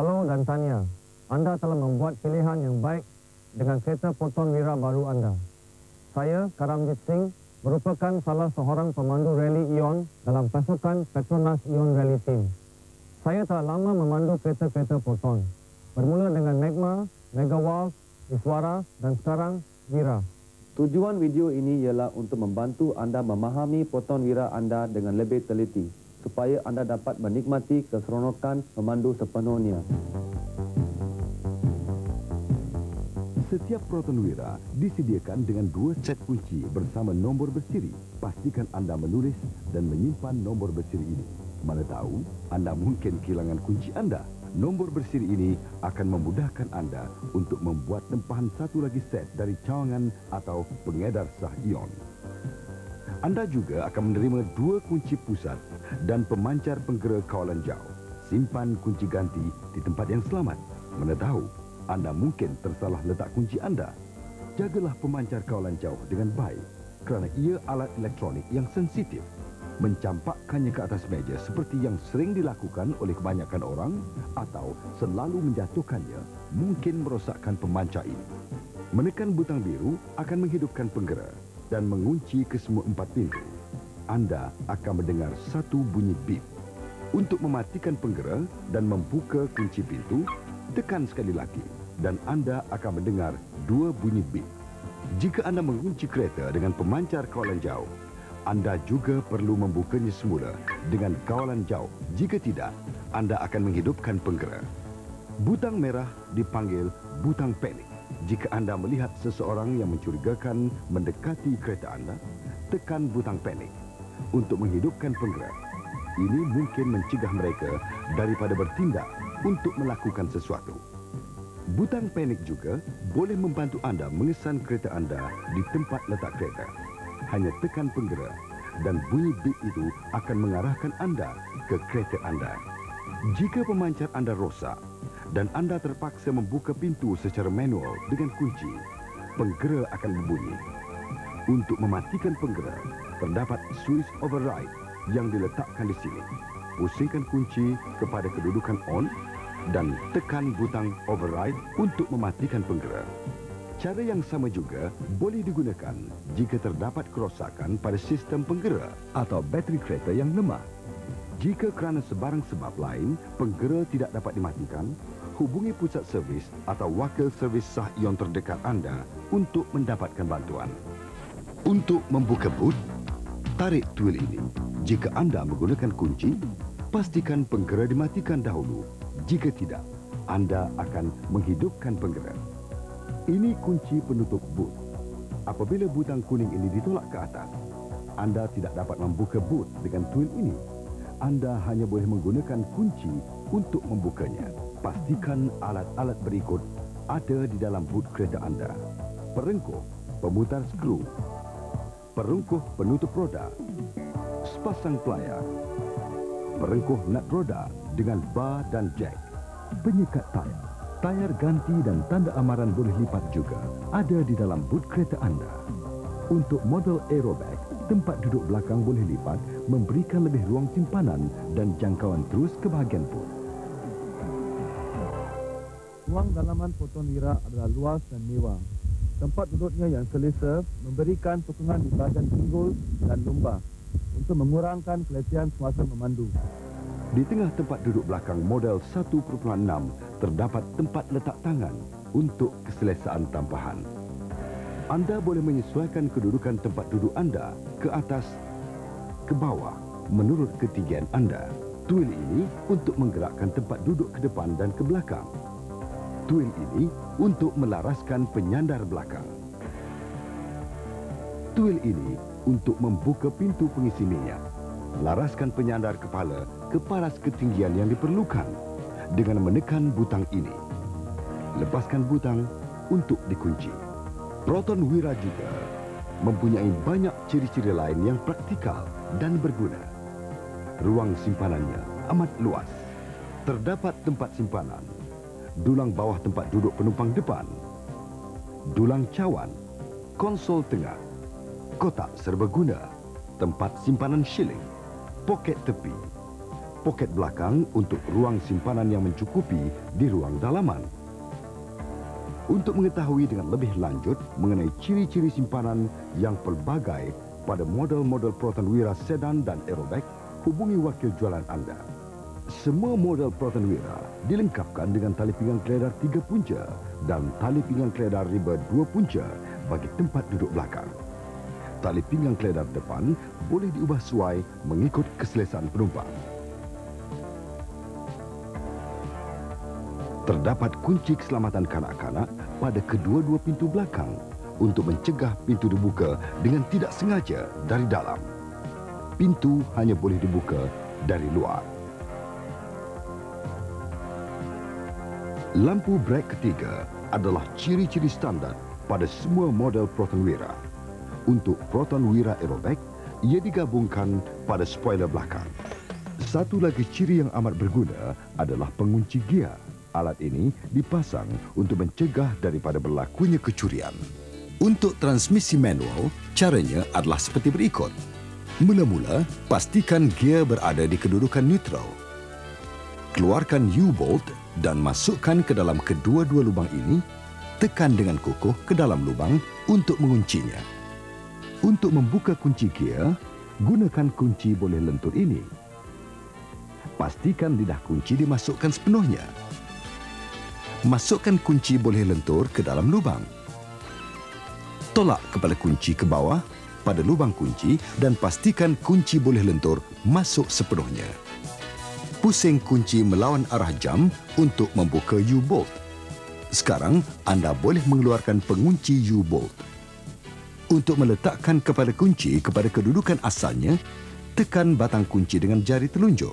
Hello dan Tania, anda telah membuat pilihan yang baik dengan kereta Proton Wira baru anda. Saya, Karamjit Singh, merupakan salah seorang pemandu rally Ion dalam pasukan Petronas Ion Rally Team. Saya telah lama memandu kereta-kereta Proton, bermula dengan Magma, Megawals, Iswara dan sekarang Wira. Tujuan video ini ialah untuk membantu anda memahami Proton Wira anda dengan lebih teliti, supaya anda dapat menikmati keseronokan memandu sepenuhnya. Setiap Proton Wira disediakan dengan 2 set kunci bersama nombor bersiri. Pastikan anda menulis dan menyimpan nombor bersiri ini. Mana tahu, anda mungkin kehilangan kunci anda. Nombor bersiri ini akan memudahkan anda untuk membuat tempahan satu lagi set dari cawangan atau pengedar sah ion. Anda juga akan menerima 2 kunci pusat dan pemancar penggera kawalan jauh. Simpan kunci ganti di tempat yang selamat. Mana tahu, anda mungkin tersalah letak kunci anda. Jagalah pemancar kawalan jauh dengan baik kerana ia alat elektronik yang sensitif. Mencampakkannya ke atas meja seperti yang sering dilakukan oleh kebanyakan orang atau selalu menjatuhkannya mungkin merosakkan pemancar ini. Menekan butang biru akan menghidupkan penggera dan mengunci ke semua 4 pintu. Anda akan mendengar satu bunyi bip. Untuk mematikan penggera dan membuka kunci pintu, tekan sekali lagi dan anda akan mendengar 2 bunyi bip. Jika anda mengunci kereta dengan pemancar kawalan jauh, anda juga perlu membukanya semula dengan kawalan jauh. Jika tidak, anda akan menghidupkan penggera. Butang merah dipanggil butang panik. Jika anda melihat seseorang yang mencurigakan mendekati kereta anda, tekan butang panik untuk menghidupkan penggera. Ini mungkin mencegah mereka daripada bertindak untuk melakukan sesuatu. Butang panik juga boleh membantu anda mengesan kereta anda di tempat letak kereta. Hanya tekan penggera dan bunyi bip itu akan mengarahkan anda ke kereta anda. Jika pemancar anda rosak dan anda terpaksa membuka pintu secara manual dengan kunci, penggera akan berbunyi. Untuk mematikan penggera, terdapat switch override yang diletakkan di sini. Pusingkan kunci kepada kedudukan on dan tekan butang override untuk mematikan penggera. Cara yang sama juga boleh digunakan jika terdapat kerosakan pada sistem penggera atau bateri kereta yang lemah. Jika kerana sebarang sebab lain penggera tidak dapat dimatikan, hubungi pusat servis atau wakil servis sah ion terdekat anda untuk mendapatkan bantuan. Untuk membuka boot, tarik tool ini. Jika anda menggunakan kunci, pastikan penggera dimatikan dahulu. Jika tidak, anda akan menghidupkan penggera. Ini kunci penutup boot. Apabila butang kuning ini ditolak ke atas, anda tidak dapat membuka boot dengan tool ini. Anda hanya boleh menggunakan kunci untuk membukanya. Pastikan alat-alat berikut ada di dalam boot kereta anda. Perengkuh, pemutar skru, perengkuh penutup roda, sepasang pelayar, perengkuh nut roda dengan bar dan jack, penyekat tayar ganti dan tanda amaran boleh lipat juga ada di dalam boot kereta anda. Untuk model aerobag, tempat duduk belakang boleh lipat, memberikan lebih ruang simpanan dan jangkauan terus ke bahagian boot. Ruang dalaman Proton Wira adalah luas dan mewah. Tempat duduknya yang selesa memberikan sokongan di bahagian pinggul dan lumbar untuk mengurangkan keletihan semasa memandu. Di tengah tempat duduk belakang model 1.6 terdapat tempat letak tangan untuk keselesaan tampahan. Anda boleh menyesuaikan kedudukan tempat duduk anda ke atas, ke bawah menurut ketinggian anda. Tool ini untuk menggerakkan tempat duduk ke depan dan ke belakang. Tool ini untuk melaraskan penyandar belakang. Tool ini untuk membuka pintu pengisi minyak. Laraskan penyandar kepala ke paras ketinggian yang diperlukan dengan menekan butang ini. Lepaskan butang untuk dikunci. Proton Wira juga mempunyai banyak ciri-ciri lain yang praktikal dan berguna. Ruang simpanannya amat luas. Terdapat tempat simpanan, dulang bawah tempat duduk penumpang depan, dulang cawan, konsol tengah, kotak serbaguna, tempat simpanan shilling, poket tepi, poket belakang untuk ruang simpanan yang mencukupi di ruang dalaman. Untuk mengetahui dengan lebih lanjut mengenai ciri-ciri simpanan yang pelbagai pada model-model Proton Wira sedan dan aerobag, hubungi wakil jualan anda. Semua model Proton Wira dilengkapkan dengan tali pinggang keledar 3 punca dan tali pinggang keledar riba 2 punca bagi tempat duduk belakang. Tali pinggang keledar depan boleh diubah sesuai mengikut keselesaan penumpang. Terdapat kunci keselamatan kanak-kanak pada kedua-dua pintu belakang untuk mencegah pintu dibuka dengan tidak sengaja dari dalam. Pintu hanya boleh dibuka dari luar. Lampu brek ketiga adalah ciri-ciri standar pada semua model Proton Wira. Untuk Proton Wira Aerobag, ia digabungkan pada spoiler belakang. Satu lagi ciri yang amat berguna adalah pengunci gia. Alat ini dipasang untuk mencegah daripada berlakunya kecurian. Untuk transmisi manual, caranya adalah seperti berikut. Mula-mula, pastikan gear berada di kedudukan neutral. Keluarkan U-bolt dan masukkan ke dalam kedua-dua lubang ini, tekan dengan kukuh ke dalam lubang untuk menguncinya. Untuk membuka kunci gear, gunakan kunci boleh lentur ini. Pastikan lidah kunci dimasukkan sepenuhnya. Masukkan kunci boleh lentur ke dalam lubang. Tolak kepala kunci ke bawah pada lubang kunci dan pastikan kunci boleh lentur masuk sepenuhnya. Pusing kunci melawan arah jam untuk membuka U-bolt. Sekarang, anda boleh mengeluarkan pengunci U-bolt. Untuk meletakkan kepala kunci kepada kedudukan asalnya, tekan batang kunci dengan jari telunjuk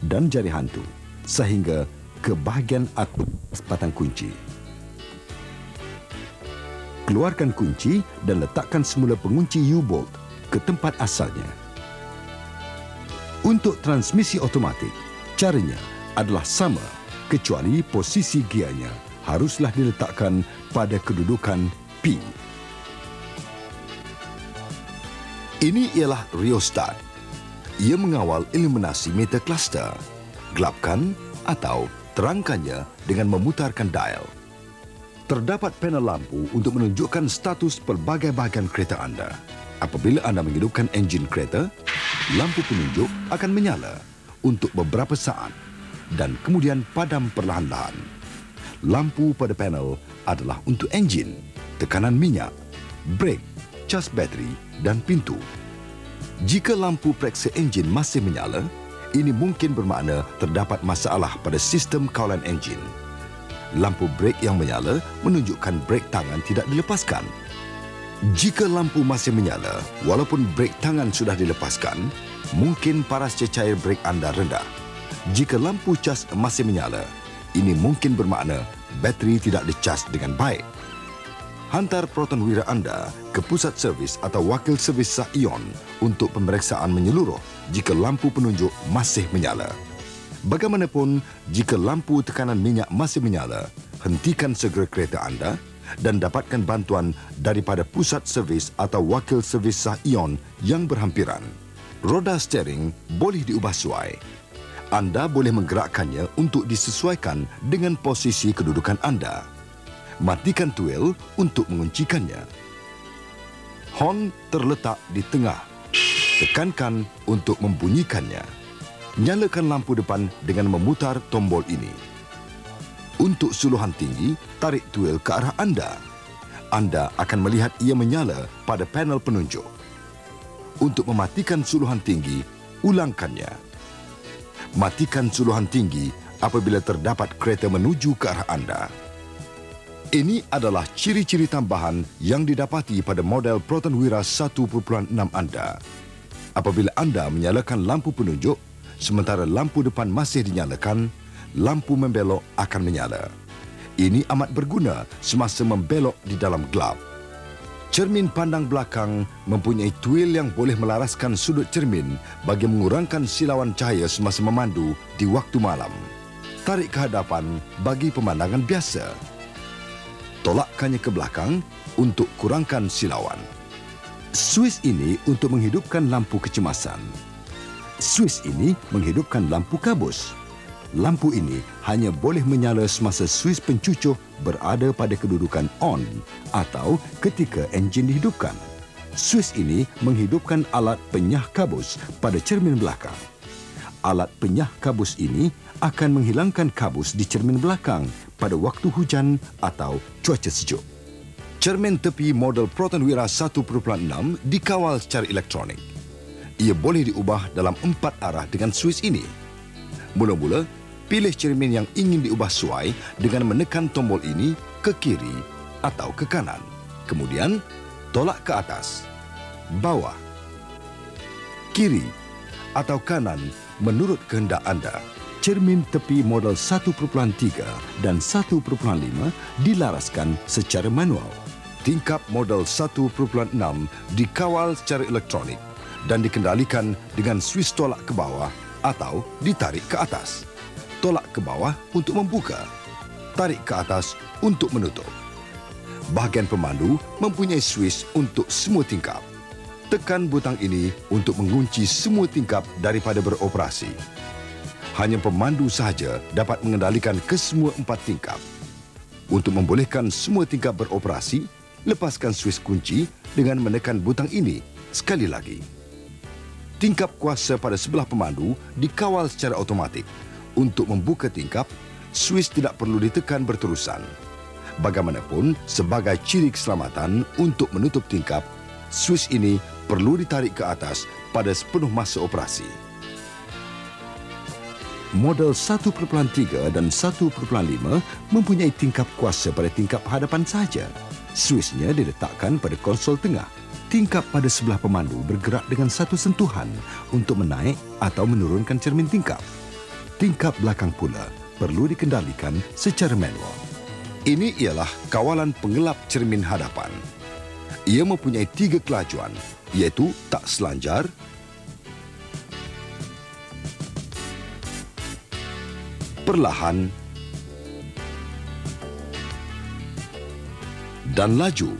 dan jari hantu sehingga ke bahagian atas batang kunci. Keluarkan kunci dan letakkan semula pengunci U-bolt ke tempat asalnya. Untuk transmisi automatik, caranya adalah sama kecuali posisi gianya haruslah diletakkan pada kedudukan P. Ini ialah rheostat. Ia mengawal eliminasi meter cluster. Gelapkan atau terangkannya dengan memutarkan dial. Terdapat panel lampu untuk menunjukkan status pelbagai bahagian kereta anda. Apabila anda menghidupkan enjin kereta, lampu penunjuk akan menyala untuk beberapa saat dan kemudian padam perlahan-lahan. Lampu pada panel adalah untuk enjin, tekanan minyak, brek, cas bateri dan pintu. Jika lampu pereksa enjin masih menyala, ini mungkin bermakna terdapat masalah pada sistem kawalan enjin. Lampu brek yang menyala menunjukkan brek tangan tidak dilepaskan. Jika lampu masih menyala, walaupun brek tangan sudah dilepaskan, mungkin paras cecair brek anda rendah. Jika lampu cas masih menyala, ini mungkin bermakna bateri tidak dicas dengan baik. Hantar Proton Wira anda ke pusat servis atau wakil servis sah ion untuk pemeriksaan menyeluruh jika lampu penunjuk masih menyala. Bagaimanapun, jika lampu tekanan minyak masih menyala, hentikan segera kereta anda dan dapatkan bantuan daripada pusat servis atau wakil servis sah ion yang berhampiran. Roda steering boleh diubah suai. Anda boleh menggerakkannya untuk disesuaikan dengan posisi kedudukan anda. Matikan tuel untuk menguncikannya. Horn terletak di tengah. Tekankan untuk membunyikannya. Nyalakan lampu depan dengan memutar tombol ini. Untuk suluhan tinggi, tarik tuel ke arah anda. Anda akan melihat ia menyala pada panel penunjuk. Untuk mematikan suluhan tinggi, ulangkannya. Matikan suluhan tinggi apabila terdapat kereta menuju ke arah anda. Ini adalah ciri-ciri tambahan yang didapati pada model Proton Wira 1.6 anda. Apabila anda menyalakan lampu penunjuk, sementara lampu depan masih dinyalakan, lampu membelok akan menyala. Ini amat berguna semasa membelok di dalam gelap. Cermin pandang belakang mempunyai tuil yang boleh melaraskan sudut cermin bagi mengurangkan silauan cahaya semasa memandu di waktu malam. Tarik ke hadapan bagi pemandangan biasa. Tolakkannya ke belakang untuk kurangkan silauan. Suis ini untuk menghidupkan lampu kecemasan. Suis ini menghidupkan lampu kabus. Lampu ini hanya boleh menyala semasa suis pencucuh berada pada kedudukan on atau ketika enjin dihidupkan. Suis ini menghidupkan alat penyah kabus pada cermin belakang. Alat penyah kabus ini akan menghilangkan kabus di cermin belakang pada waktu hujan atau cuaca sejuk. Cermin tepi model Protonwira 1.6 dikawal secara elektronik. Ia boleh diubah dalam 4 arah dengan suis ini. Mula-mula, pilih cermin yang ingin diubah suai dengan menekan tombol ini ke kiri atau ke kanan. Kemudian, tolak ke atas, bawah, kiri atau kanan menurut kehendak anda. Cermin tepi model 1.3 dan 1.5 dilaraskan secara manual. Tingkap model 1.6 dikawal secara elektronik dan dikendalikan dengan suis tolak ke bawah atau ditarik ke atas. Tolak ke bawah untuk membuka, tarik ke atas untuk menutup. Bahagian pemandu mempunyai suis untuk semua tingkap. Tekan butang ini untuk mengunci semua tingkap daripada beroperasi. Hanya pemandu sahaja dapat mengendalikan kesemua 4 tingkap. Untuk membolehkan semua tingkap beroperasi, lepaskan suis kunci dengan menekan butang ini sekali lagi. Tingkap kuasa pada sebelah pemandu dikawal secara automatik. Untuk membuka tingkap, suis tidak perlu ditekan berterusan. Bagaimanapun, sebagai ciri keselamatan untuk menutup tingkap, suis ini perlu ditarik ke atas pada sepenuh masa operasi. Model 1.3 dan 1.5 mempunyai tingkap kuasa pada tingkap hadapan sahaja. Suisnya diletakkan pada konsol tengah. Tingkap pada sebelah pemandu bergerak dengan satu sentuhan untuk menaik atau menurunkan cermin tingkap. Tingkap belakang pula perlu dikendalikan secara manual. Ini ialah kawalan pengelap cermin hadapan. Ia mempunyai 3 kelajuan, iaitu tak selanjar, perlahan dan laju.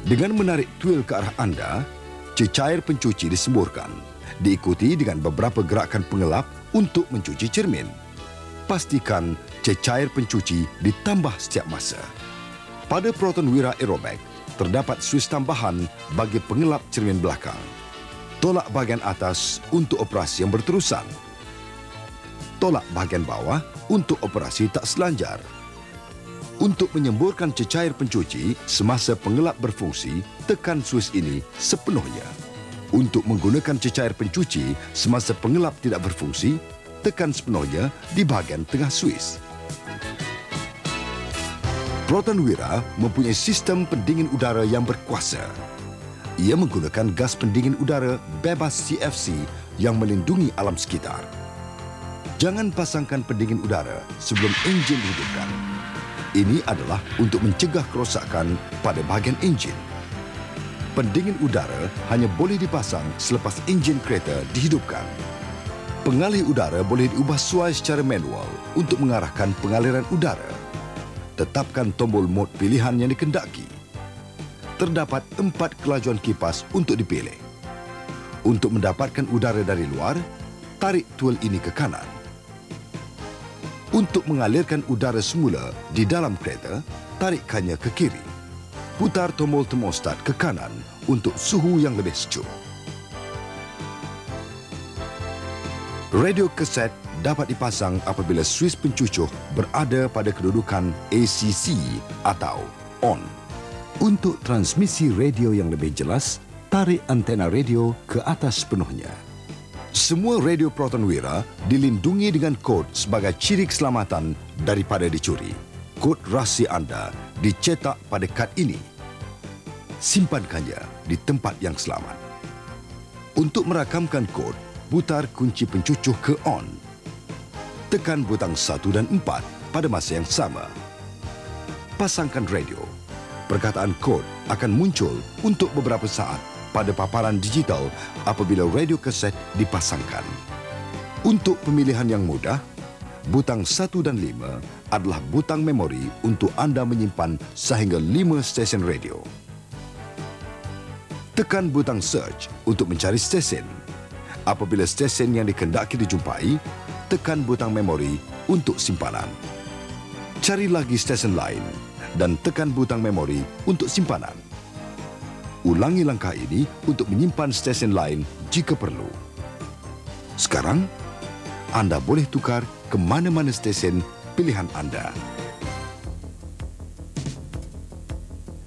Dengan menarik tuil ke arah anda, cecair pencuci disemburkan, diikuti dengan beberapa gerakan pengelap untuk mencuci cermin. Pastikan cecair pencuci ditambah setiap masa. Pada Protonwira Aerobag, terdapat suis tambahan bagi pengelap cermin belakang. Tolak bahagian atas untuk operasi yang berterusan. Tolak bahagian bawah untuk operasi tak selanjar. Untuk menyemburkan cecair pencuci semasa pengelap berfungsi, tekan suis ini sepenuhnya. Untuk menggunakan cecair pencuci semasa pengelap tidak berfungsi, tekan sepenuhnya di bahagian tengah suis. Protonwira mempunyai sistem pendingin udara yang berkuasa. Ia menggunakan gas pendingin udara bebas CFC yang melindungi alam sekitar. Jangan pasangkan pendingin udara sebelum enjin dihidupkan. Ini adalah untuk mencegah kerosakan pada bahagian enjin. Pendingin udara hanya boleh dipasang selepas enjin kereta dihidupkan. Pengalih udara boleh diubah suai secara manual untuk mengarahkan pengaliran udara. Tetapkan tombol mod pilihan yang dikendaki. Terdapat 4 kelajuan kipas untuk dipilih. Untuk mendapatkan udara dari luar, tarik tuil ini ke kanan. Untuk mengalirkan udara semula di dalam kereta, tarikkannya ke kiri. Putar tombol termostat ke kanan untuk suhu yang lebih sejuk. Radio kaset dapat dipasang apabila suis pencucuh berada pada kedudukan ACC atau on. Untuk transmisi radio yang lebih jelas, tarik antena radio ke atas sepenuhnya. Semua radio Protonwira dilindungi dengan kod sebagai ciri keselamatan daripada dicuri. Kod rahsia anda dicetak pada kad ini. Simpankannya di tempat yang selamat. Untuk merakamkan kod, putar kunci pencucuh ke on. Tekan butang 1 dan 4 pada masa yang sama. Pasangkan radio. Perkataan kod akan muncul untuk beberapa saat pada paparan digital apabila radio kaset dipasangkan. Untuk pemilihan yang mudah, butang 1 dan 5 adalah butang memori untuk anda menyimpan sehingga 5 stesen radio. Tekan butang search untuk mencari stesen. Apabila stesen yang dikehendaki dijumpai, tekan butang memori untuk simpanan. Cari lagi stesen lain dan tekan butang memori untuk simpanan. Ulangi langkah ini untuk menyimpan stesen lain jika perlu. Sekarang, anda boleh tukar ke mana-mana stesen pilihan anda.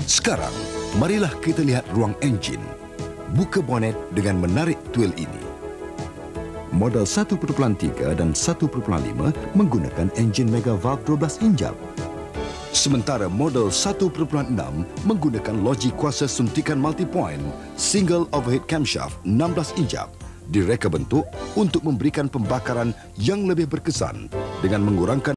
Sekarang, marilah kita lihat ruang enjin. Buka bonet dengan menarik tuil ini. Model 1.3 dan 1.5 menggunakan enjin Mega Valve 12 injap. Sementara model 1.6 menggunakan loji kuasa suntikan multipoint single overhead camshaft 16 injap direka bentuk untuk memberikan pembakaran yang lebih berkesan dengan mengurangkan